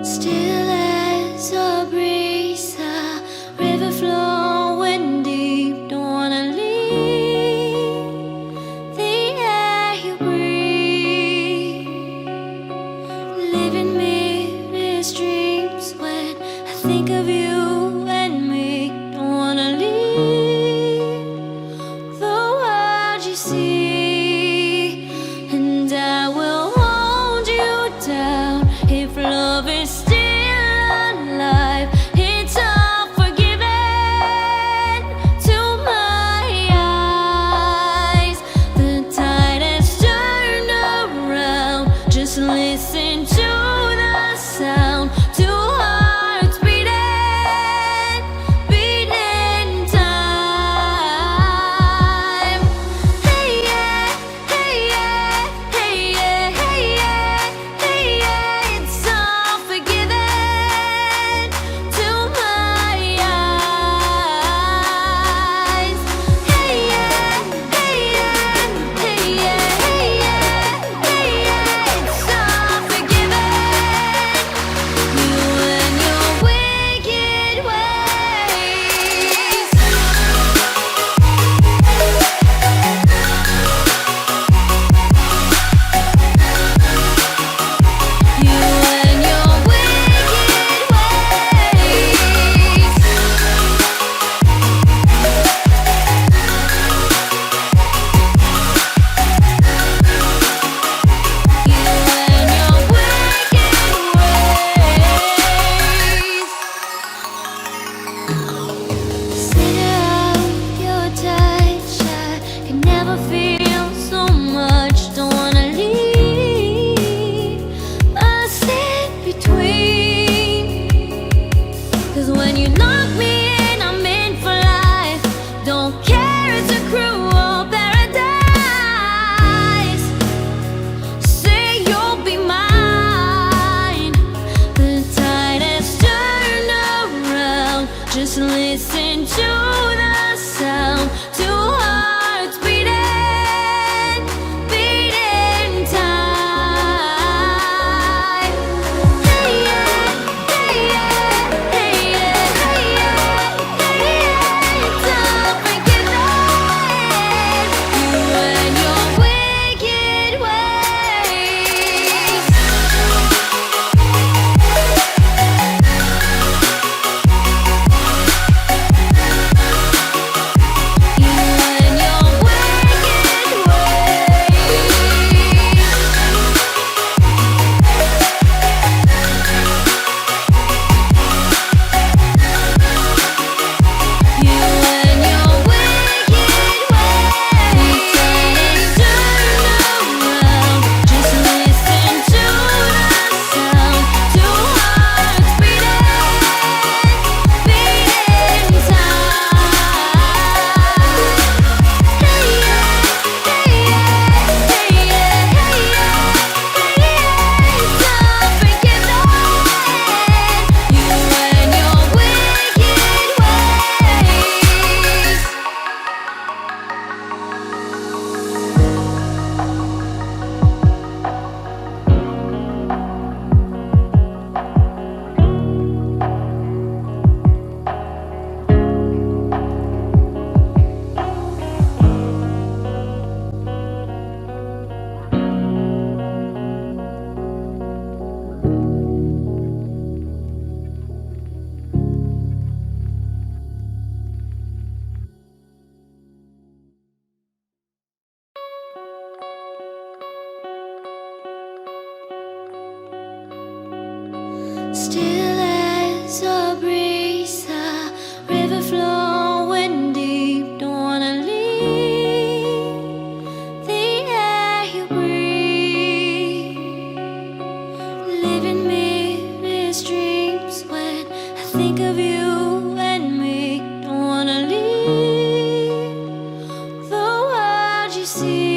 Still as a breeze, a river flowing deep. Don't wanna leave the air you breathe. Living mirrors dreams when I think of you and me. Don't wanna leave the world you see, and I will hold you down if love is still alive. It's all forgiven to my eyes. The tide has turned around. Just listen to the sound. Two hearts beating, beating time. Hey yeah, hey yeah, hey yeah, hey yeah, hey yeah. It's all forgiven to my eyes. Hey yeah, hey yeah, hey yeah, hey yeah, hey yeah. It's all forgiven. You and your wicked ways. You and your wicked ways. You and your wicked ways. Center of your touch, I can never feel so much. Don't wanna leave us in between. 'Cause when you lock me in, I'm in for life. Don't care, it's a cruel paradise. Say you'll be mine. The tide has turned around. Just listen to the sound. Two hearts beating, beating time. Hey yeah, hey yeah, hey yeah, hey yeah, hey yeah. It's all forgiven. You and your wicked ways. You and your wicked ways. You and your wicked ways. Turn around. Just listen to the sound. Two hearts beating, beating time. Hey yeah, hey yeah, hey yeah, hey yeah, hey yeah. It's all forgiven. You and your wicked ways. Still as a breeze, a river flowing deep. Don't wanna leave the air you breathe. Living mirrors dreams when I think of you and me. Don't wanna leave the world you see.